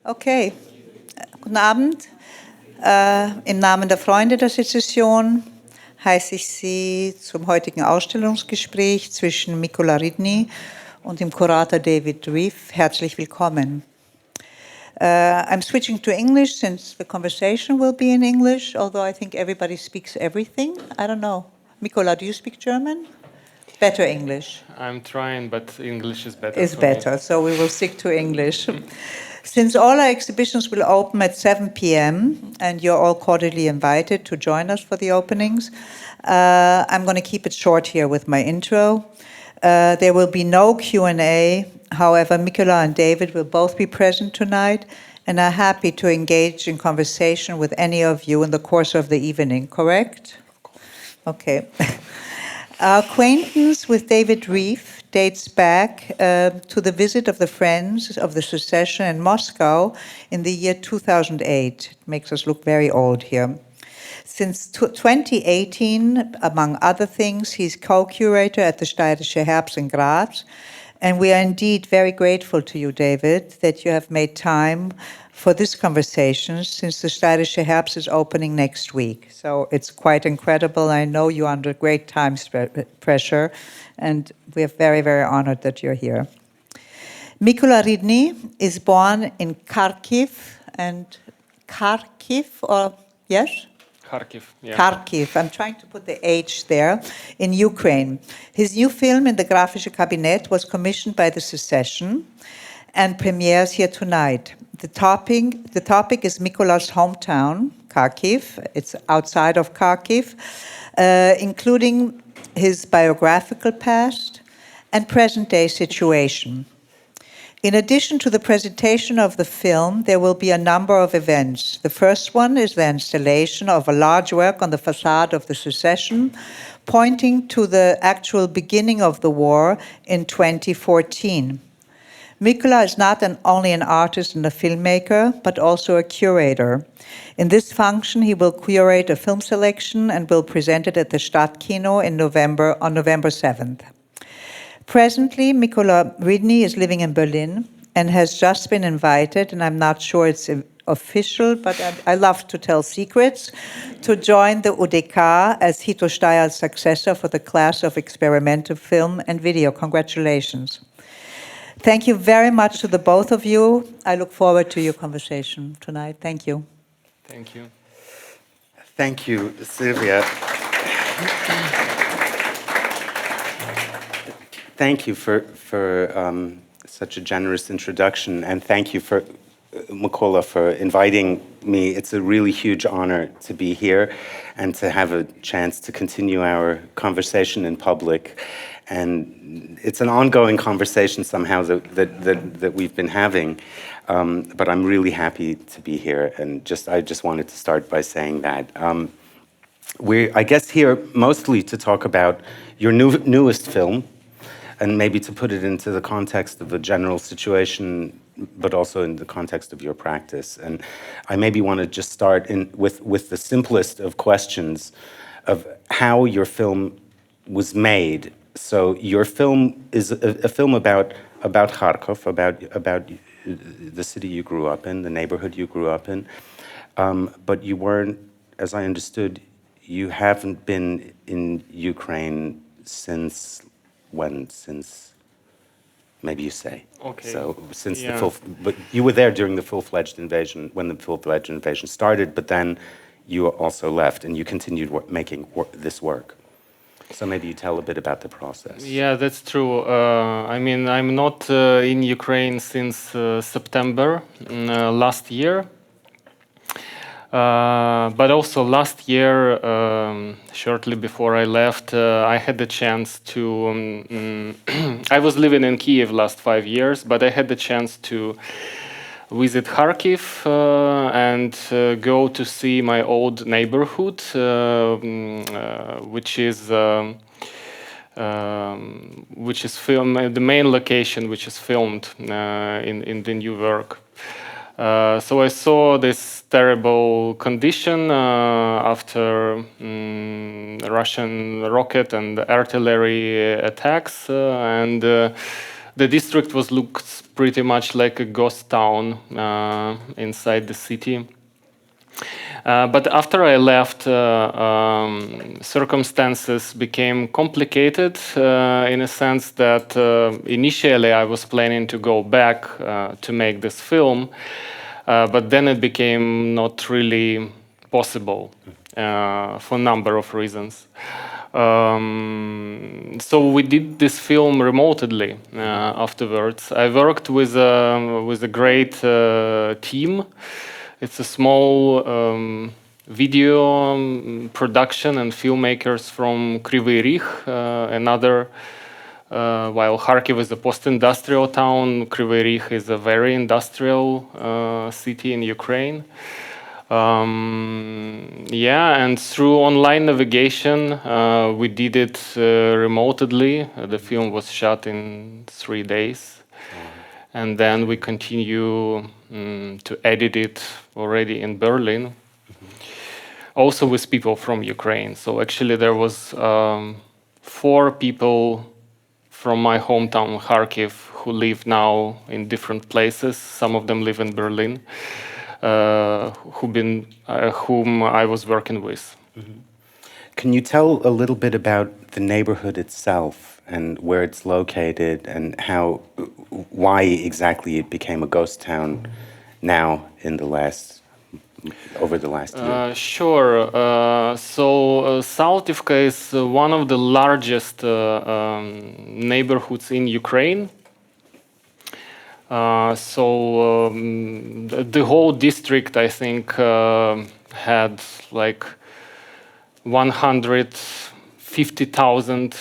Okay, guten Abend. Im Namen der Freunde der Secession heiße ich Sie zum heutigen Ausstellungsgespräch zwischen Mykola Ridnyi und dem Kurator David Riff. Herzlich willkommen. I'm switching to English since the conversation will be in English, although I think everybody speaks everything. I don't know. Mykola, do you speak German? Better English. I'm trying, but English is better. Is better, so we will stick to English. Since all our exhibitions will open at 7 p.m. and you're all cordially invited to join us for the openings, I'm going to keep it short here with my intro. There will be no Q&A. However, Mykola and David will both be present tonight and are happy to engage in conversation with any of you in the course of the evening, correct? Okay. Our acquaintance with David Riff dates back to the visit of the Friends of the Secession in Moscow in the year 2008. It makes us look very old here. Since 2018, among other things, he's co-curator at the Steirische Herbst in Graz, and we are indeed very grateful to you, David, that you have made time for this conversation since the Steirische Herbst is opening next week. So it's quite incredible. I know you're under great time pressure, and we are very, very honored that you're here. Mykola Ridnyi is born in Kharkiv, yes? Kharkiv, yeah. Kharkiv, I'm trying to put the H there, in Ukraine. His new film in the Grafische Kabinett was commissioned by the Secession and premieres here tonight. The topic is Mykola's hometown, Kharkiv. It's outside of Kharkiv, including his biographical past and present-day situation. In addition to the presentation of the film, there will be a number of events. The first one is the installation of a large work on the facade of the Secession, pointing to the actual beginning of the war in 2014. Mykola is not only an artist and a filmmaker, but also a curator. In this function, he will curate a film selection and will present it at the Stadtkino on November 7th. Presently, Mykola Ridnyi is living in Berlin and has just been invited, and I'm not sure it's official, but I love to tell secrets, to join the UDK as Hito Steyer's successor for the class of experimental film and video. Congratulations. Thank you very much to the both of you. I look forward to your conversation tonight. Thank you. Thank you. Thank you, Sylvia. Thank you for such a generous introduction, and thank you for Mykola for inviting me. It's a really huge honor to be here and to have a chance to continue our conversation in public. And it's an ongoing conversation somehow that we've been having, but I'm really happy to be here. And I just wanted to start by saying that we're, I guess, here mostly to talk about your newest film, and maybe to put it into the context of a general situation, but also in the context of your practice. And I maybe want to just start with the simplest of questions of how your film was made. So your film is a film about Kharkov, about the city you grew up in, the neighborhood you grew up in. But you weren't, as I understood, you haven't been in Ukraine since when? Since, maybe you say. Okay. So since yeah. But you were there during the full-fledged invasion, when the full-fledged invasion started, but then you also left and you continued making this work. So maybe you tell a bit about the process. Yeah, that's true. I mean, I'm not in Ukraine since September last year. But also last year, shortly before I left, I had the chance to... I was living in Kiev last 5 years, but I had the chance to visit Kharkiv and go to see my old neighborhood, which is filmed, the main location which is filmed in the new work. So I saw this terrible condition after Russian rocket and artillery attacks, and the district looks pretty much like a ghost town inside the city. But after I left, circumstances became complicated in a sense that initially I was planning to go back to make this film, but then it became not really possible for a number of reasons. So we did this film remotely afterwards. I worked with a great team. It's a small video production and filmmakers from Kryvyi Rih, another. While Kharkiv is a post-industrial town, Kryvyi Rih is a very industrial city in Ukraine. Yeah, and through online navigation, we did it remotely. The film was shot in 3 days. And then we continue to edit it already in Berlin, also with people from Ukraine. So actually there was 4 people from my hometown, Kharkiv, who live now in different places. Some of them live in Berlin, whom I was working with. Can you tell a little bit about the neighborhood itself and where it's located and why exactly it became a ghost town now over the last year? Sure. So Saltivka is one of the largest neighborhoods in Ukraine. The whole district, I think, had like 150,000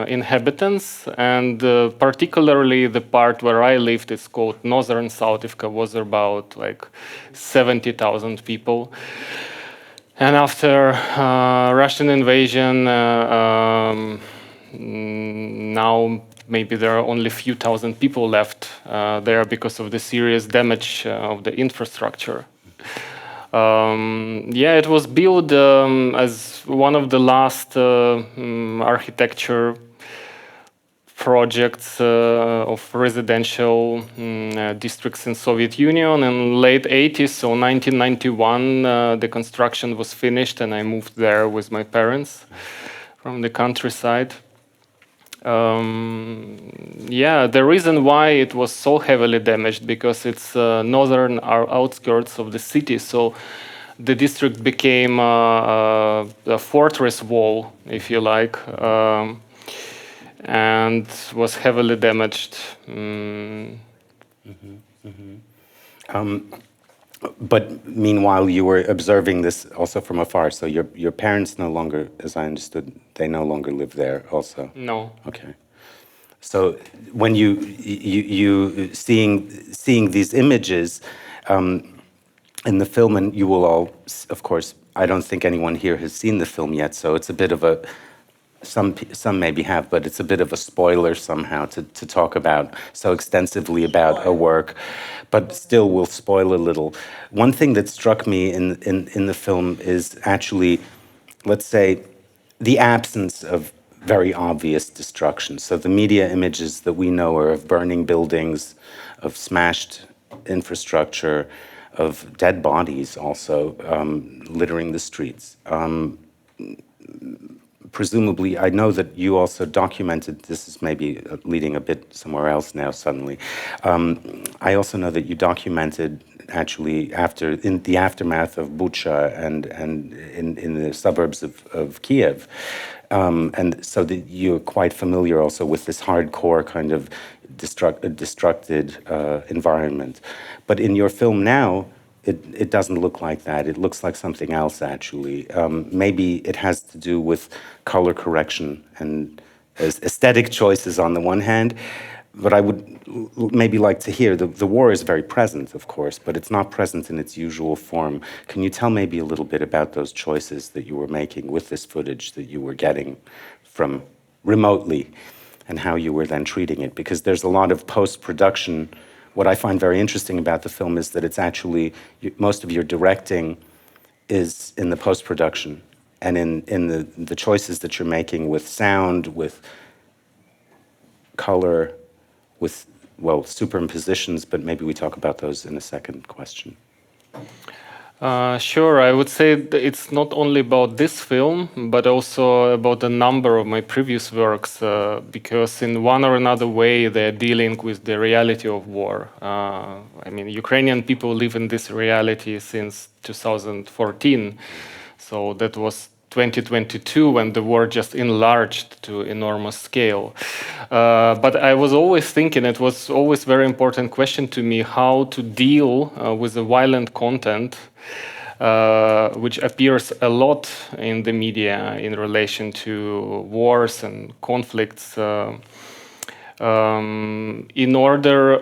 inhabitants, and particularly the part where I lived, it's called Northern Saltivka, was about like 70,000 people. And after Russian invasion, now maybe there are only a few thousand people left there because of the serious damage of the infrastructure. Yeah, it was built as one of the last architecture projects of residential districts in Soviet Union in late 80s. So 1991, the construction was finished, and I moved there with my parents from the countryside. Yeah, the reason why it was so heavily damaged because it's northern outskirts of the city, so the district became a fortress wall, if you like, and was heavily damaged. But meanwhile, you were observing this also from afar. So your parents no longer, as I understood, they no longer live there also. No. Okay. So when you seeing these images in the film, and you will all, of course, I don't think anyone here has seen the film yet. So it's a bit of a some maybe have, but it's a bit of a spoiler somehow to talk about so extensively about a work, but still will spoil a little. One thing that struck me in the film is actually, let's say, the absence of very obvious destruction. So the media images that we know are of burning buildings, of smashed infrastructure, of dead bodies also littering the streets. Presumably, I know that you also documented, this is maybe leading a bit somewhere else now suddenly. I also know that you documented actually in the aftermath of Bucha and in the suburbs of Kiev. And so that you're quite familiar also with this hardcore kind of destructed environment. But in your film now, it doesn't look like that. It looks like something else, actually. Maybe it has to do with color correction and aesthetic choices on the one hand, but I would maybe like to hear, the war is very present, of course, but it's not present in its usual form. Can you tell maybe a little bit about those choices that you were making with this footage that you were getting from remotely and how you were then treating it? Because there's a lot of post-production. What I find very interesting about the film is that it's actually, most of your directing is in the post-production and in the choices that you're making with sound, with color, with, well, superimpositions, but maybe we talk about those in a second question. Sure, I would say it's not only about this film, but also about a number of my previous works, because in one or another way they're dealing with the reality of war. I mean, Ukrainian people live in this reality since 2014, so that was 2022 when the war just enlarged to enormous scale. But I was always thinking, it was always very important question to me, how to deal with the violent content which appears a lot in the media in relation to wars and conflicts, in order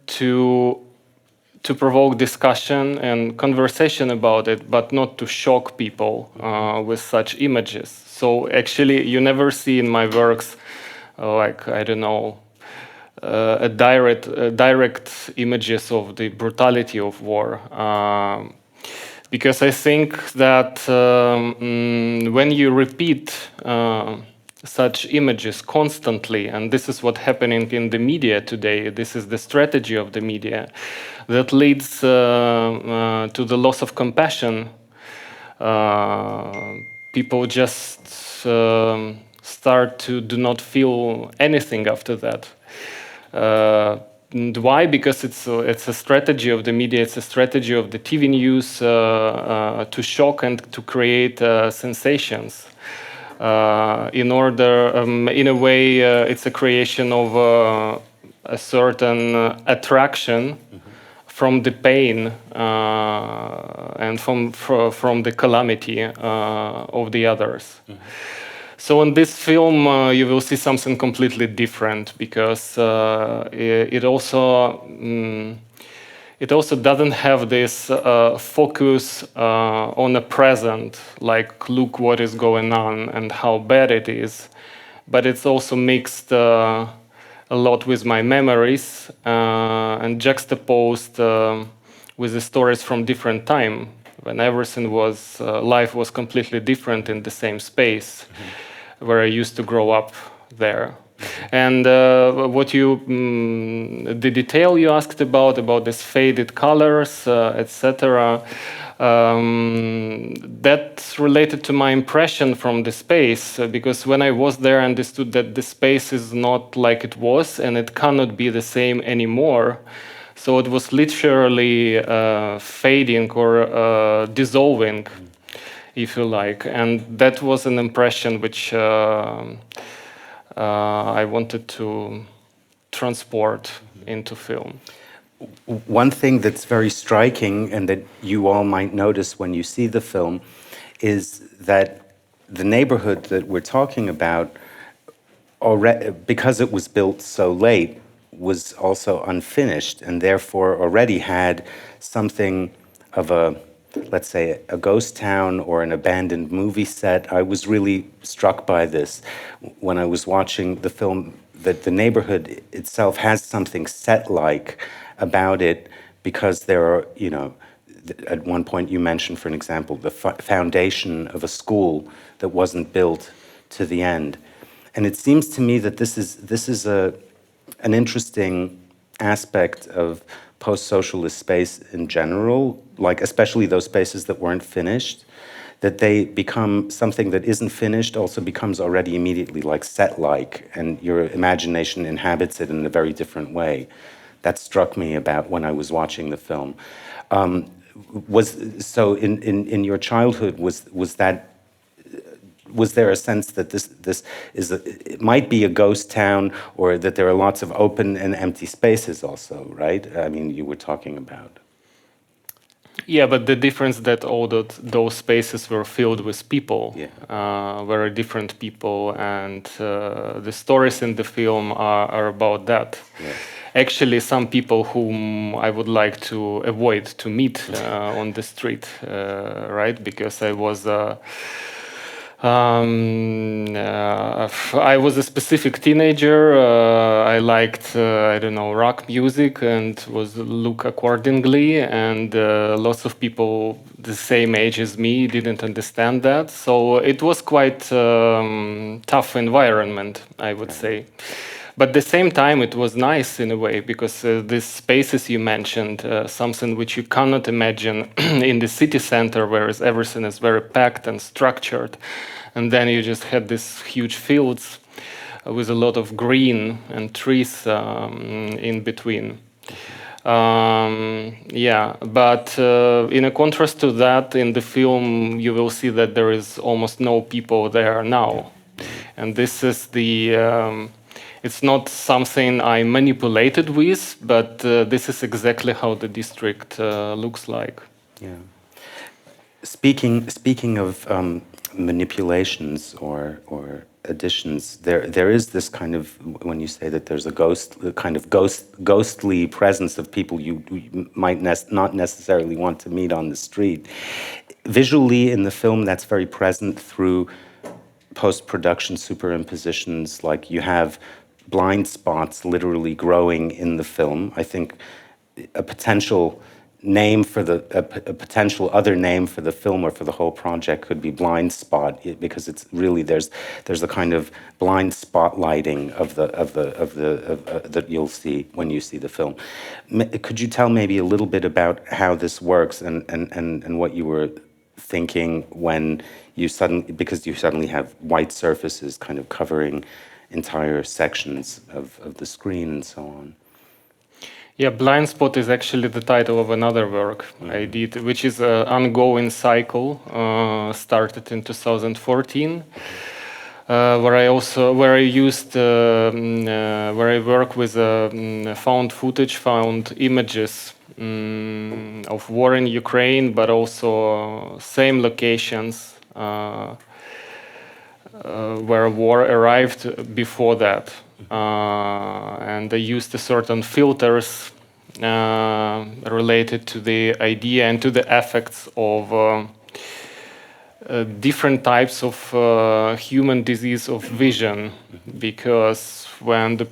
to provoke discussion and conversation about it, but not to shock people with such images. So actually, you never see in my works, like, I don't know, direct images of the brutality of war. Because I think that when you repeat such images constantly, and this is what's happening in the media today, this is the strategy of the media, that leads to the loss of compassion. People just start to do not feel anything after that. Why? Because it's a strategy of the media, it's a strategy of the TV news to shock and to create sensations. In a way, it's a creation of a certain attraction from the pain and from the calamity of the others. So in this film, you will see something completely different, because it also doesn't have this focus on the present, like look what is going on and how bad it is, but it's also mixed a lot with my memories and juxtaposed with the stories from different time when everything was life was completely different in the same space. Where I used to grow up there. And the detail you asked about this faded colors, etc., that's related to my impression from the space, because when I was there, I understood that the space is not like it was, and it cannot be the same anymore. So it was literally fading or dissolving, if you like, and that was an impression which I wanted to transport into film. One thing that's very striking and that you all might notice when you see the film is that the neighborhood that we're talking about, already, because it was built so late, was also unfinished and therefore already had something of a, let's say, a ghost town or an abandoned movie set. I was really struck by this when I was watching the film, that the neighborhood itself has something set-like about it, because there are, you know, at one point you mentioned, for an example, the foundation of a school that wasn't built to the end. And it seems to me that this is an interesting aspect of post-socialist space in general, like especially those spaces that weren't finished, that they become something that isn't finished also becomes already immediately like set-like, and your imagination inhabits it in a very different way. That struck me about when I was watching the film. In your childhood, was there a sense that this is it might be a ghost town, or that there are lots of open and empty spaces also, right? I mean, you were talking about. Yeah, but the difference that all those spaces were filled with people, very different people, and the stories in the film are about that. Yeah. Actually, some people whom I would like to avoid to meet on the street, right? Because I was I was a specific teenager. I liked, I don't know, rock music and was look accordingly. And lots of people the same age as me didn't understand that. So it was quite tough environment, I would say. But at the same time, it was nice in a way because these spaces you mentioned, something which you cannot imagine in the city center, whereas everything is very packed and structured. And then you just had these huge fields with a lot of green and trees in between. Yeah, but in a contrast to that, in the film, you will see that there is almost no people there now. And this is the... it's not something I manipulated with, but this is exactly how the district looks like. Yeah. Speaking of manipulations or additions, there is this kind of, when you say that there's a ghostly presence of people you might not necessarily want to meet on the street. Visually in the film, that's very present through post-production superimpositions, like you have blind spots literally growing in the film. I think a potential name for a potential other name for the film or for the whole project could be blind spot, because it's really there's a kind of blind spotlighting of that you'll see when you see the film. Could you tell maybe a little bit about how this works and what you were thinking when you suddenly have white surfaces kind of covering entire sections of the screen and so on? Yeah, Blind Spot is actually the title of another work I did, which is an ongoing cycle, started in 2014, where I work with found footage, found images of war in Ukraine, but also same locations where war arrived before that. And they used certain filters related to the idea and to the effects of different types of human disease of vision, because when the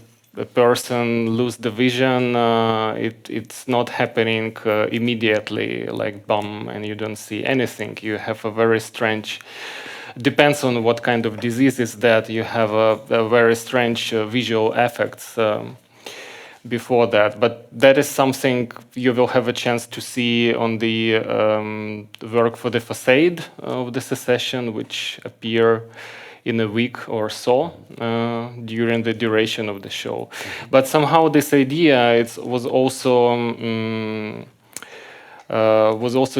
person loses the vision, it's not happening immediately, like bam, and you don't see anything. You have a very strange, depends on what kind of disease is that, you have a very strange visual effects before that. But that is something you will have a chance to see on the work for the facade of the Secession, which appear in a week or so during the duration of the show. But somehow this idea was also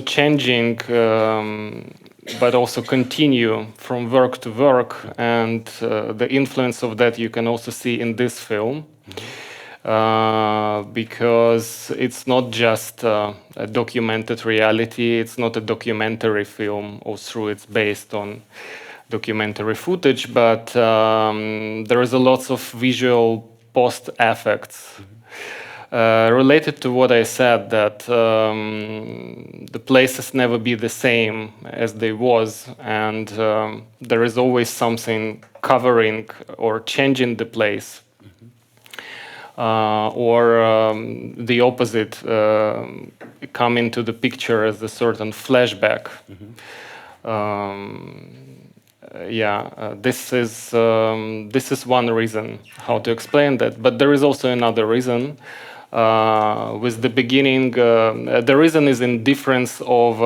changing, but also continue from work to work, and the influence of that you can also see in this film. Because it's not just a documented reality, it's not a documentary film, although it's based on documentary footage, but there is a lot of visual post effects related to what I said, that the places never be the same as they was, and there is always something covering or changing the place. Or the opposite, come into the picture as a certain flashback. This is one reason how to explain that. But there is also another reason. With the beginning, the reason is in difference of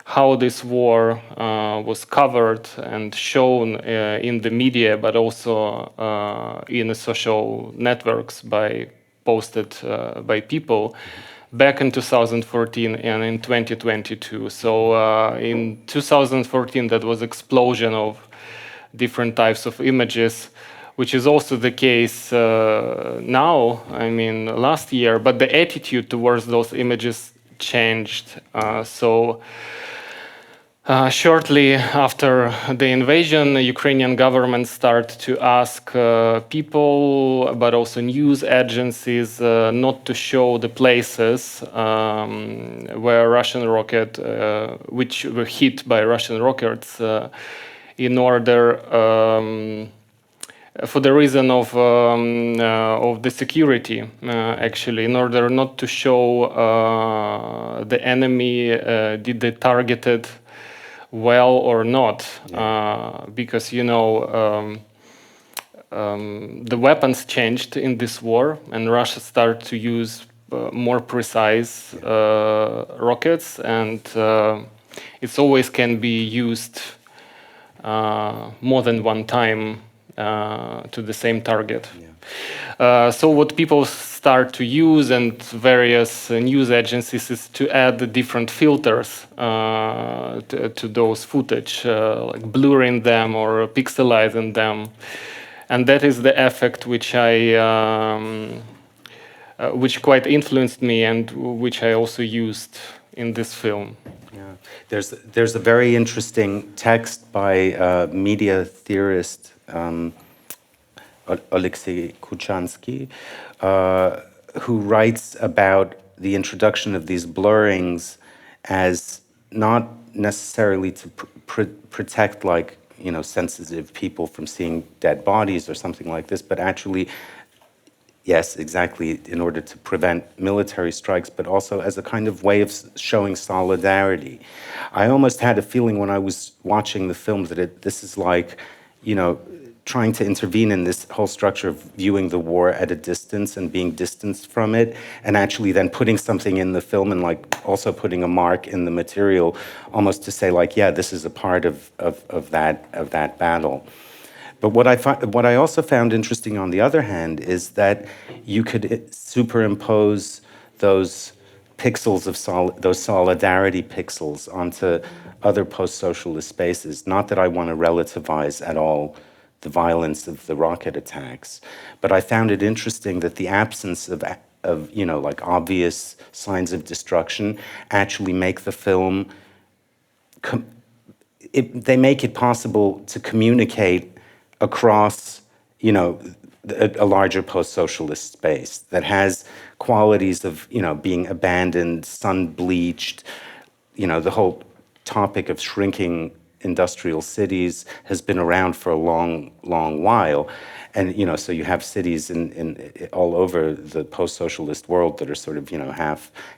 how this war was covered and shown in the media, but also in the social networks posted by people back in 2014 and in 2022. So in 2014, that was explosion of different types of images, which is also the case now, I mean, last year, but the attitude towards those images changed. Shortly after the invasion, the Ukrainian government started to ask people, but also news agencies, not to show the places where Russian rocket, which were hit by Russian rockets in order for the reason of the security, actually, in order not to show the enemy did they targeted well or not, because the weapons changed in this war, and Russia started to use more precise rockets, and it always can be used more than one time to the same target. So what people start to use, and various news agencies, is to add different filters to those footage, like blurring them or pixelizing them. And that is the effect which which quite influenced me, and which I also used in this film. Yeah, there's a very interesting text by media theorist Alexei Kuchansky, who writes about the introduction of these blurrings as not necessarily to protect, like, sensitive people from seeing dead bodies or something like this, but actually, yes, exactly, in order to prevent military strikes, but also as a kind of way of showing solidarity. I almost had a feeling when I was watching the film that this is like, trying to intervene in this whole structure of viewing the war at a distance and being distanced from it, and actually then putting something in the film and like also putting a mark in the material, almost to say like, yeah, this is a part of that battle. But what I also found interesting, on the other hand, is that you could superimpose those pixels of those solidarity pixels onto other post-socialist spaces. Not that I want to relativize at all the violence of the rocket attacks, but I found it interesting that the absence of like obvious signs of destruction actually make the film. They make it possible to communicate across, a larger post-socialist space that has qualities of, being abandoned, sun-bleached. The whole topic of shrinking industrial cities has been around for a long, long while. And, so you have cities in all over the post-socialist world that are sort of,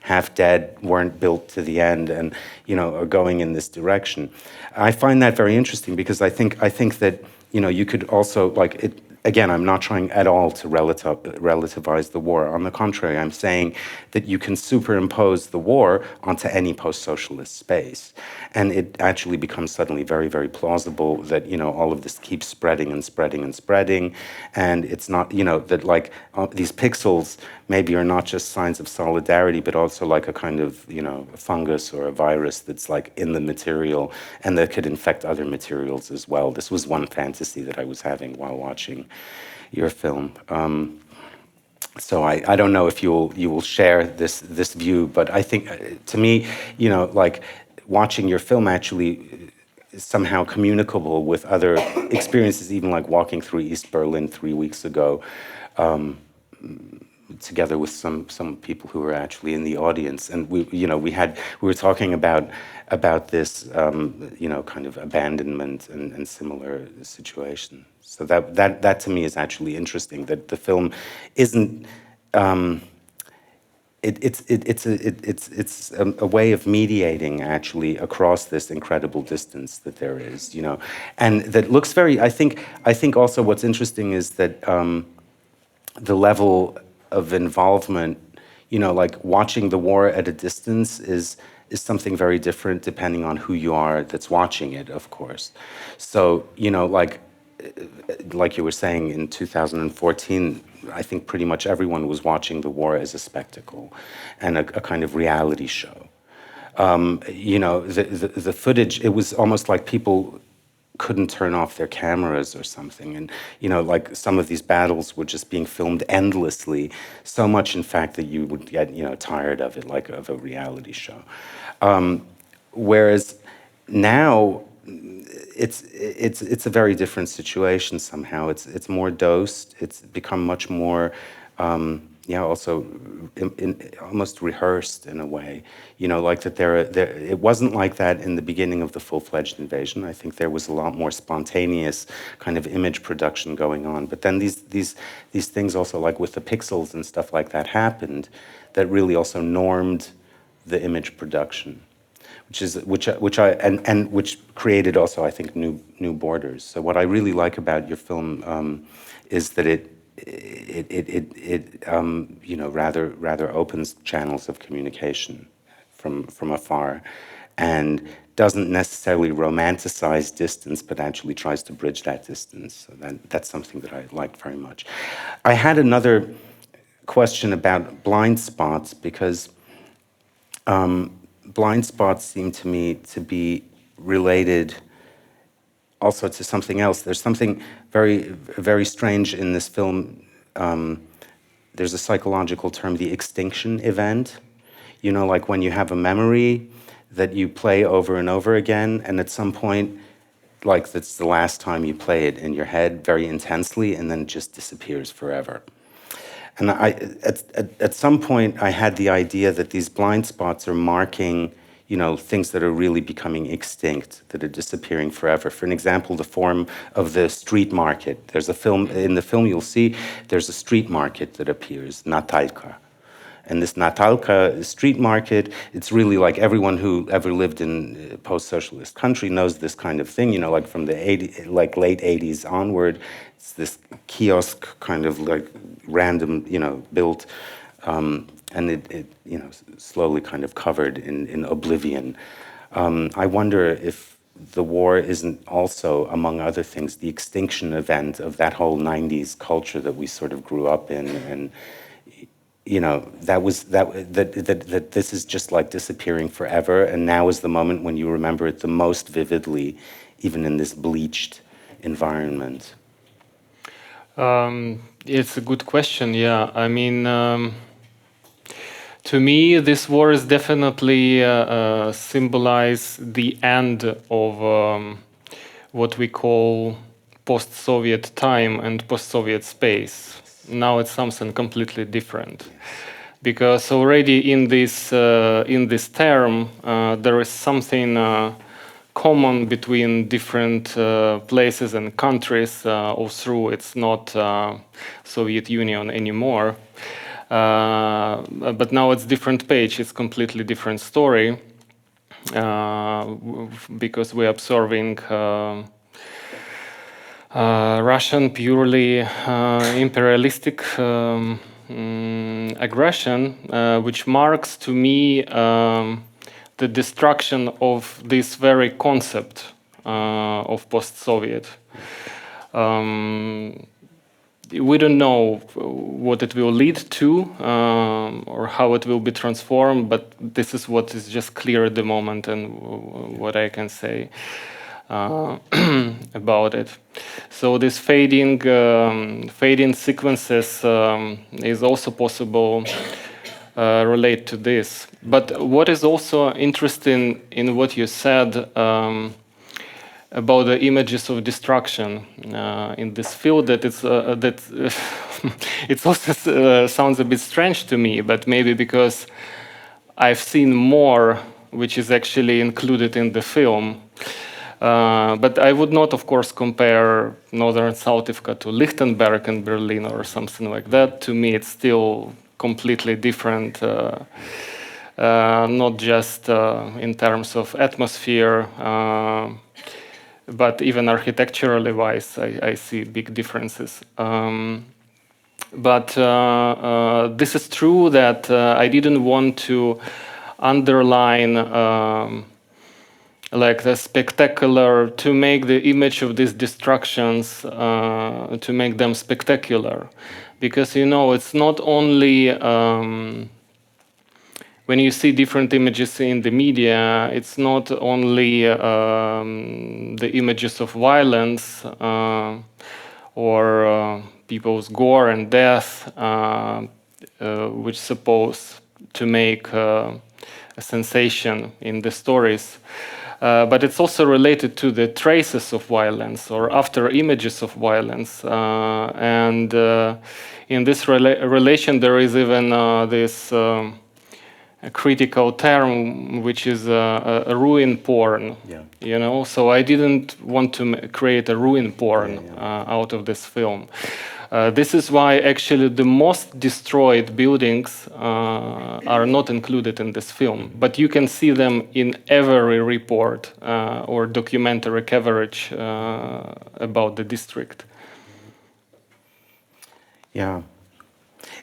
half dead, weren't built to the end, and, are going in this direction. I find that very interesting because I think that, you could also, like, again, I'm not trying at all to relativize the war. On the contrary, I'm saying that you can superimpose the war onto any post-socialist space. And it actually becomes suddenly very, very plausible that, all of this keeps spreading and spreading and spreading. And it's not, that like these pixels maybe are not just signs of solidarity, but also like a kind of, a fungus or a virus that's like in the material and that could infect other materials as well. This was one fantasy that I was having while watching your film. So I don't know if you will share this view, but I think to me, like watching your film actually is somehow communicable with other experiences, even like walking through East Berlin 3 weeks ago, together with some people who were actually in the audience, and we were talking about this kind of abandonment and similar situation. So that to me is actually interesting, that the film isn't. It's a way of mediating actually across this incredible distance that there is, and that looks very. I think also what's interesting is that the level of involvement, like watching the war at a distance is something very different depending on who you are that's watching it, of course. So, like you were saying, in 2014, I think pretty much everyone was watching the war as a spectacle and a kind of reality show. The footage, it was almost like people couldn't turn off their cameras or something. And, like some of these battles were just being filmed endlessly, so much, in fact, that you would get, tired of it, like of a reality show. Whereas now, it's a very different situation somehow. It's more dosed. It's become much more also almost rehearsed in a way, like that it wasn't like that in the beginning of the full-fledged invasion. I think there was a lot more spontaneous kind of image production going on. But then these things also, like with the pixels and stuff like that, happened that really also normed the image production, which created also, I think, new borders. So what I really like about your film is that it rather opens channels of communication from afar, and doesn't necessarily romanticize distance, but actually tries to bridge that distance. So that's something that I liked very much. I had another question about blind spots, because blind spots seem to me to be related also to something else. There's something very strange in this film. There's a psychological term, the extinction event. Like when you have a memory that you play over and over again, and at some point, like that's the last time you play it in your head very intensely, and then it just disappears forever. And at some point, I had the idea that these blind spots are marking, things that are really becoming extinct, that are disappearing forever. For an example, the form of the street market. There's a film, in the film you'll see, there's a street market that appears, Natalka. And this Natalka street market, it's really like everyone who ever lived in a post-socialist country knows this kind of thing, like from the late 80s onward. It's this kiosk kind of like random, built, and it slowly kind of covered in oblivion. I wonder if the war isn't also, among other things, the extinction event of that whole 90s culture that we sort of grew up in, and that this is just like disappearing forever, and now is the moment when you remember it the most vividly, even in this bleached environment. It's a good question. Yeah, I mean, to me, this war is definitely symbolize the end of what we call post-Soviet time and post-Soviet space. Now it's something completely different, because already in this term there is something common between different places and countries. All through, it's not Soviet Union anymore, but now it's different page. It's completely different story, because we're observing Russian purely imperialistic aggression, which marks to me the destruction of this very concept of post-Soviet. We don't know what it will lead to or how it will be transformed, but this is what is just clear at the moment, and what I can say about it. So this fading sequences is also possible relate to this. But what is also interesting in what you said about the images of destruction in this field, that it's it also sounds a bit strange to me, but maybe because I've seen more which is actually included in the film. But I would not, of course, compare Northern Saltivka to Lichtenberg and Berlin or something like that. To me, it's still completely different, not just in terms of atmosphere, but even architecturally wise, I see big differences. But this is true that I didn't want to underline like the spectacular, to make the image of these destructions, to make them spectacular. Because, it's not only, when you see different images in the media, it's not only the images of violence or people's gore and death, which suppose to make a sensation in the stories. but it's also related to the traces of violence or after images of violence. And in this relation, there is even this a critical term, which is a ruin porn. Yeah. You know, so I didn't want to create a ruin porn out of this film. This is why actually the most destroyed buildings are not included in this film, but you can see them in every report or documentary coverage about the district. Yeah.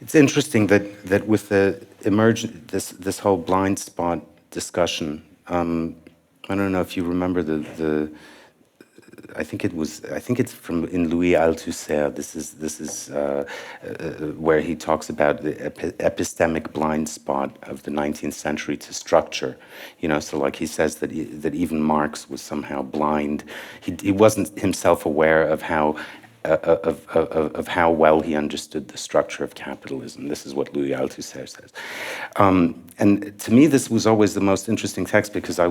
It's interesting that with the this whole blind spot discussion, I don't know if you remember the I think it's from in Louis Althusser. This is where he talks about the epistemic blind spot of the 19th century to structure. You know, so like he says that even Marx was somehow blind. He wasn't himself aware of how well he understood the structure of capitalism. This is what Louis Althusser says. And to me, this was always the most interesting text because I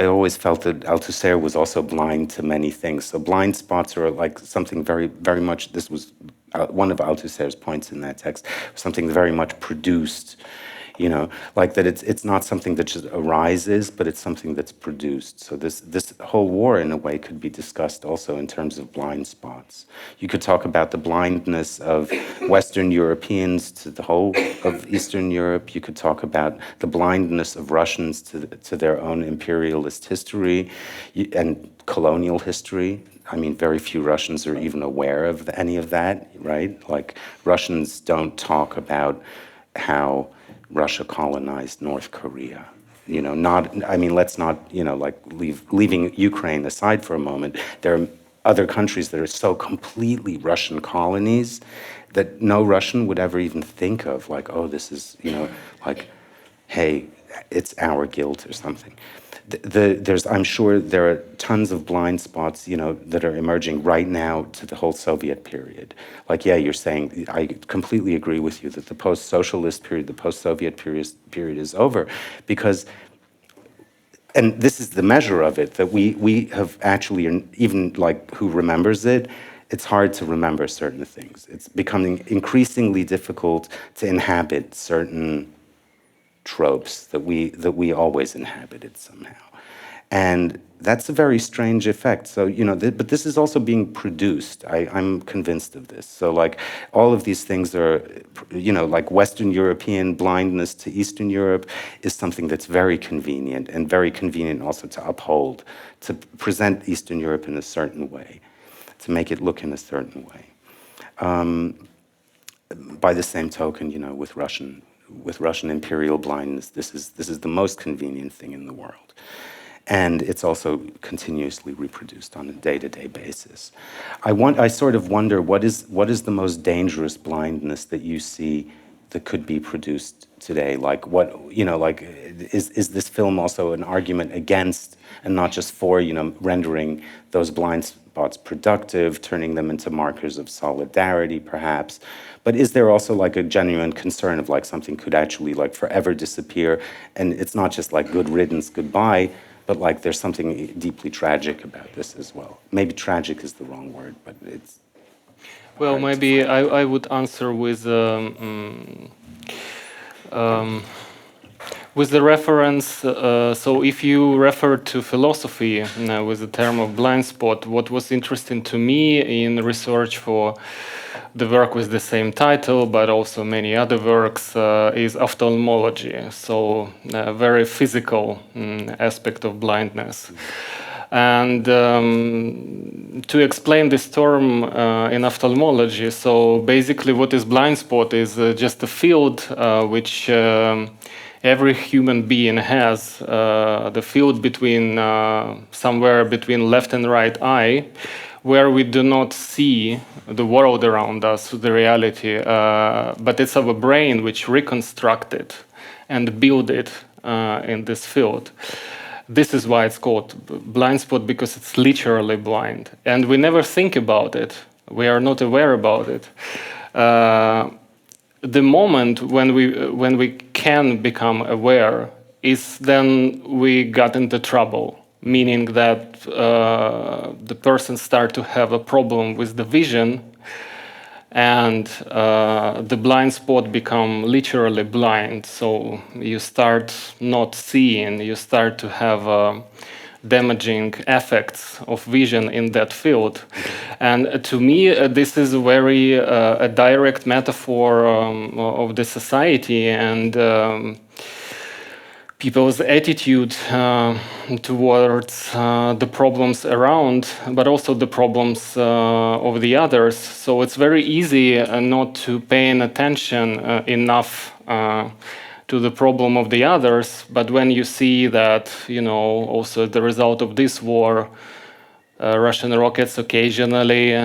always felt that Althusser was also blind to many things. So blind spots are like something very, very much, this was one of Althusser's points in that text, something very much produced. You know, like that it's not something that just arises, but it's something that's produced. So this whole war, in a way, could be discussed also in terms of blind spots. You could talk about the blindness of Western Europeans to the whole of Eastern Europe. You could talk about the blindness of Russians to their own imperialist history and colonial history. I mean, very few Russians are even aware of any of that, right? Like, Russians don't talk about how Russia colonized North Korea. You know, let's not, you know, like leaving Ukraine aside for a moment, there are other countries that are so completely Russian colonies that no Russian would ever even think of, like, oh, this is, you know, like, hey, it's our guilt or something. I'm sure there are tons of blind spots, you know, that are emerging right now to the whole Soviet period. Like, yeah, you're saying, I completely agree with you that the post-socialist period, the post-Soviet period is over, because, and this is the measure of it, that we have actually, even like who remembers it, it's hard to remember certain things. It's becoming increasingly difficult to inhabit certain tropes that we always inhabited somehow. And that's a very strange effect. So, you know, but this is also being produced. I'm convinced of this. So, like, all of these things are, you know, like Western European blindness to Eastern Europe is something that's very convenient, and very convenient also to uphold, to present Eastern Europe in a certain way, to make it look in a certain way. By the same token, you know, with Russian imperial blindness, this is the most convenient thing in the world. And it's also continuously reproduced on a day-to-day basis. I sort of wonder, what is the most dangerous blindness that you see that could be produced today? Like, what, you know, like, is this film also an argument against and not just for, you know, rendering those blind spots productive, turning them into markers of solidarity, perhaps? But is there also like a genuine concern of like something could actually like forever disappear, and it's not just like good riddance, goodbye, but like there's something deeply tragic about this as well? Maybe tragic is the wrong word, but it's... Well, maybe I would answer with the reference. So if you refer to philosophy with the term of blind spot, what was interesting to me in research for the work with the same title, but also many other works, is ophthalmology. So a very physical aspect of blindness. And to explain this term in ophthalmology, so basically what is blind spot is just a field which every human being has, the field between somewhere between left and right eye, where we do not see the world around us, the reality, but it's our brain which reconstruct it and build it in this field. This is why it's called blind spot, because it's literally blind. And we never think about it. We are not aware about it. The moment when we can become aware is then we got into trouble. meaning that the person start to have a problem with the vision, and the blind spot become literally blind. So you start not seeing, you start to have damaging effects of vision in that field. And to me, this is a very a direct metaphor of the society and people's attitude towards the problems around, but also the problems of the others. So it's very easy not to pay attention enough to the problem of the others. But when you see that, you know, also the result of this war, Russian rockets occasionally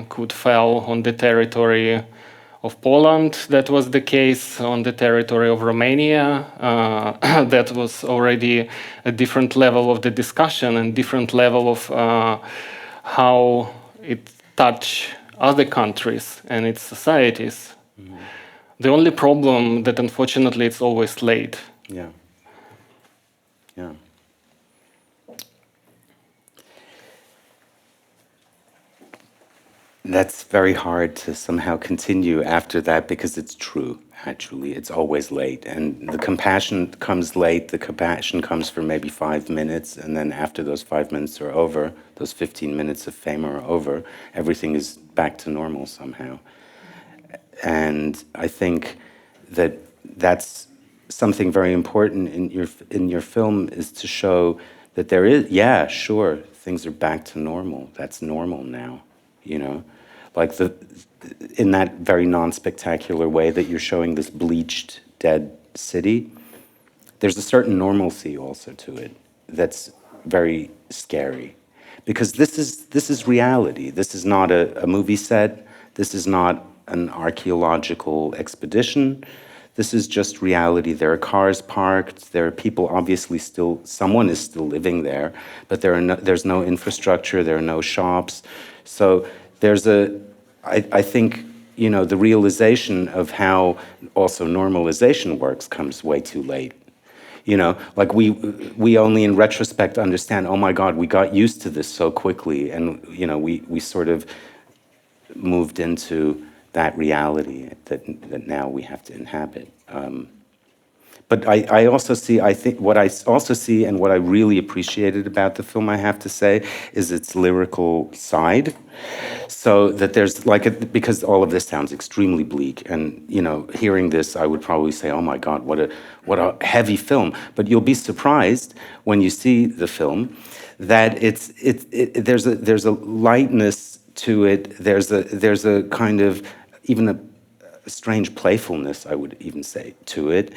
could fall on the territory of Poland. That was the case on the territory of Romania. That was already a different level of the discussion and different level of how it touched other countries and its societies. Mm-hmm. The only problem that unfortunately it's always late. Yeah. Yeah. That's very hard to somehow continue after that because it's true, actually. It's always late. And the compassion comes late. The compassion comes for maybe 5 minutes. And then after those 5 minutes are over, those 15 minutes of fame are over, everything is back to normal somehow. And I think that that's something very important in your film is to show that there is, yeah, sure, things are back to normal. That's normal now, you know? Like in that very non-spectacular way that you're showing this bleached, dead city, there's a certain normalcy also to it that's very scary. Because this is reality. This is not a movie set. This is not an archaeological expedition. This is just reality. There are cars parked. There are people obviously still, someone is still living there, but there's no infrastructure. There are no shops. So there's I think, you know, the realization of how also normalization works comes way too late. You know, like we only in retrospect understand, oh my God, we got used to this so quickly. And, you know, we sort of moved into that reality that now we have to inhabit. But I also see, I think what I also see and what I really appreciated about the film, I have to say, is its lyrical side. So that there's like, because all of this sounds extremely bleak, and you know, hearing this, I would probably say, oh my God, what a heavy film. But you'll be surprised when you see the film that there's a lightness to it. There's a kind of even a strange playfulness, I would even say, to it,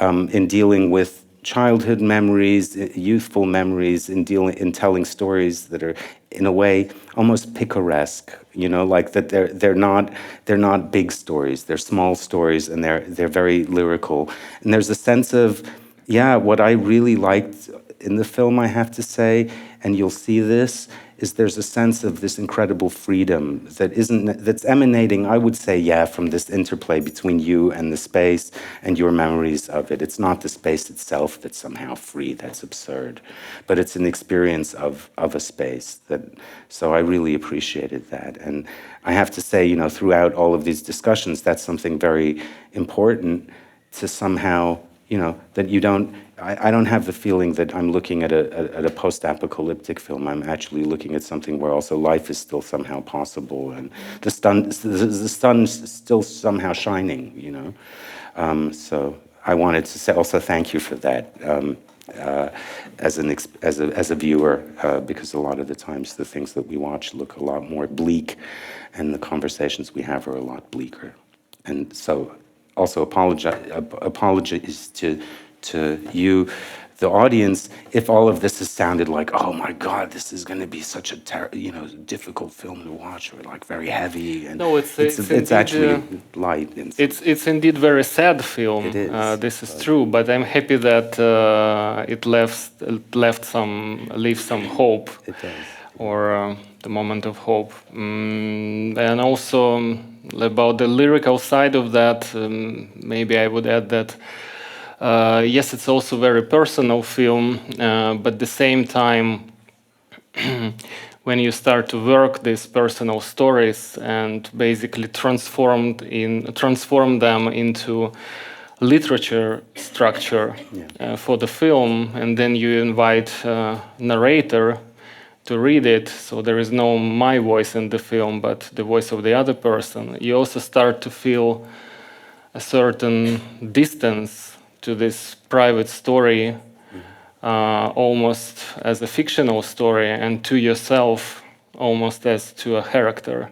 in dealing with childhood memories, youthful memories, in telling stories that are, in a way, almost picaresque. You know, like that they're not big stories. They're small stories, and they're very lyrical. And there's a sense of, yeah, what I really liked in the film, I have to say, and you'll see this, is there's a sense of this incredible freedom that's emanating, I would say, yeah, from this interplay between you and the space and your memories of it. It's not the space itself that's somehow free, that's absurd, but it's an experience of a space so I really appreciated that. And I have to say, you know, throughout all of these discussions, that's something very important to somehow, you know, that you don't, I don't have the feeling that I'm looking at a post-apocalyptic film. I'm actually looking at something where also life is still somehow possible, and the sun's still somehow shining, you know. So I wanted to say also thank you for that as a viewer, because a lot of the times the things that we watch look a lot more bleak, and the conversations we have are a lot bleaker. And so also apologies to you, the audience, if all of this has sounded like, oh my God, this is going to be such a difficult film to watch, or like very heavy. And no, it's indeed, actually light. It's indeed very sad film. It is. This is true, but I'm happy that it leaves some hope. It does. Or the moment of hope, and also about the lyrical side of that, maybe I would add that Yes, it's also a very personal film, but at the same time, when you start to work these personal stories and basically transform them into literature structure for the film, and then you invite narrator to read it, so there is no my voice in the film, but the voice of the other person. You also start to feel a certain distance to this private story, almost as a fictional story, and to yourself almost as to a character.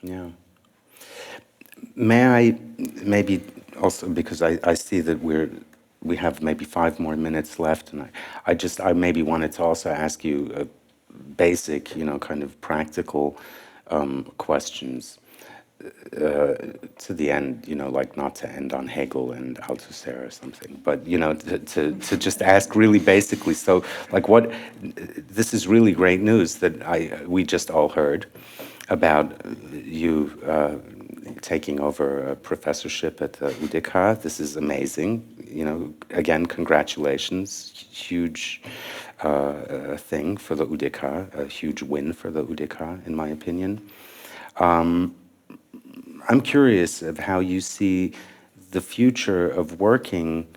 Yeah. May I maybe also, because I see that we have maybe 5 more minutes left, and I maybe wanted to also ask you a basic, kind of practical questions to the end, like not to end on Hegel and Althusser or something, but to just ask really basically. So, like, this is really great news that we just all heard about you taking over a professorship at the UDK. This is amazing. Again, congratulations. Huge thing for the UDK, a huge win for the UDK, in my opinion. I'm curious of how you see the future of working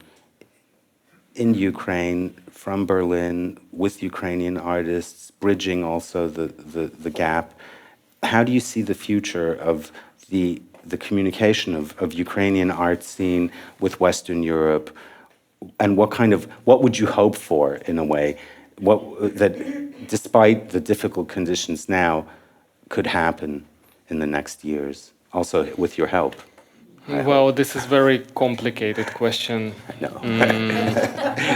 in Ukraine from Berlin with Ukrainian artists, bridging also the gap. How do you see the future of the communication of Ukrainian art scene with Western Europe, and what would you hope for, in a way, that despite the difficult conditions now could happen in the next years, also with your help? Well, this is very complicated question. No.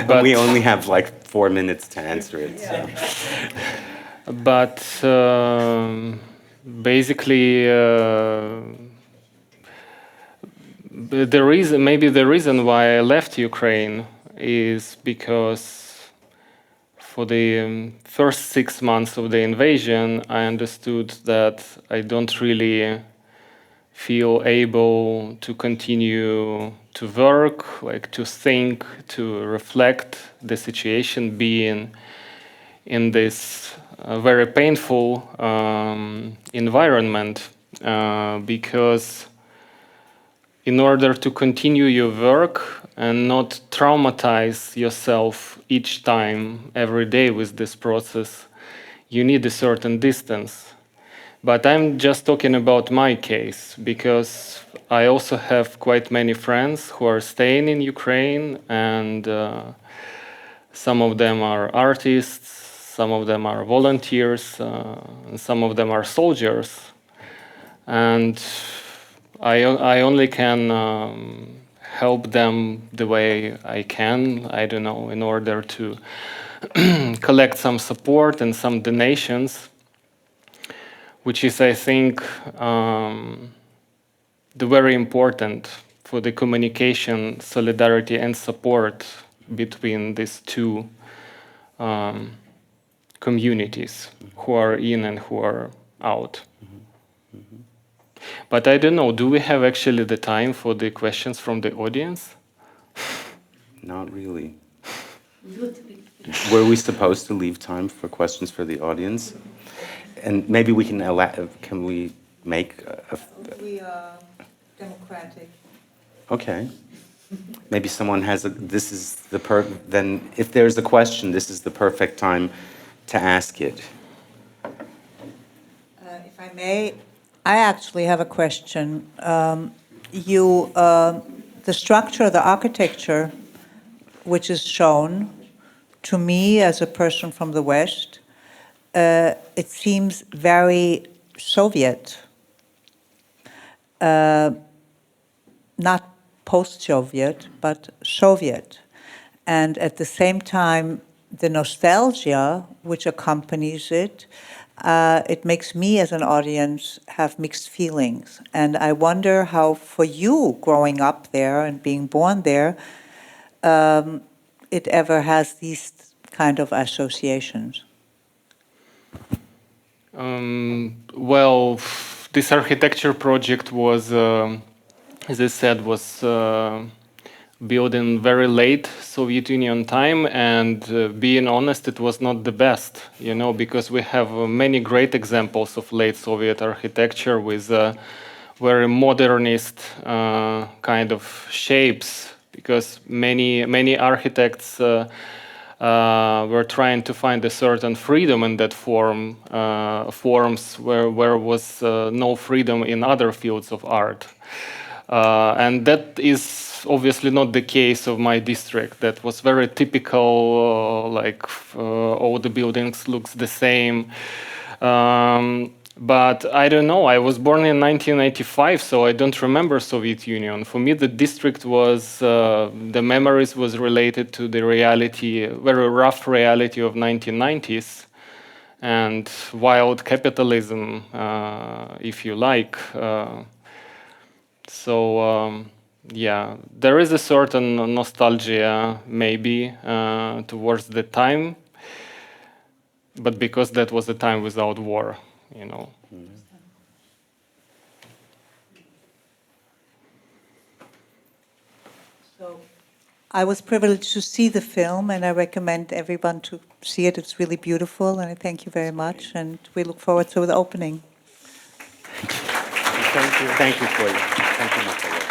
But we only have like 4 minutes to answer it. So. But basically, the reason why I left Ukraine is because for the first 6 months of the invasion, I understood that I don't really feel able to continue to work, like to think, to reflect the situation, being in this very painful environment, because in order to continue your work and not traumatize yourself each time, every day with this process, you need a certain distance. But I'm just talking about my case, because I also have quite many friends who are staying in Ukraine, and some of them are artists, some of them are volunteers, and some of them are soldiers. And I only can help them the way I can, I don't know, in order to collect some support and some donations, which is, I think, the very important for the communication, solidarity, and support between these two communities, who are in and who are out. But I don't know, do we have actually the time for the questions from the audience? Not really. Were we supposed to leave time for questions for the audience? And maybe we can we make We are democratic. Okay. Maybe someone has then if there's a question, this is the perfect time to ask it. If I may, I actually have a question. The structure, the architecture, which is shown to me as a person from the West, it seems very Soviet, not post-Soviet, but Soviet. And at the same time, the nostalgia which accompanies it, it makes me as an audience have mixed feelings. And I wonder how, for you growing up there and being born there, it ever has these kind of associations. Well, this architecture project was, as I said, was built in very late Soviet Union time, and being honest, it was not the best, you know, because we have many great examples of late Soviet architecture with very modernist kind of shapes, because many architects were trying to find a certain freedom in that forms where was no freedom in other fields of art. And that is obviously not the case of my district. That was very typical, all the buildings looks the same. But I don't know, I was born in 1985, so I don't remember Soviet Union. For me, the district was, the memories was related to the reality, very rough reality of 1990s and wild capitalism, if you like. Yeah, there is a certain nostalgia, maybe, towards the time, but because that was a time without war, you know. So, I was privileged to see the film, and I recommend everyone to see it. It's really beautiful, and I thank you very much, and we look forward to the opening. Thank you. Thank you for it. Thank you, Mykola.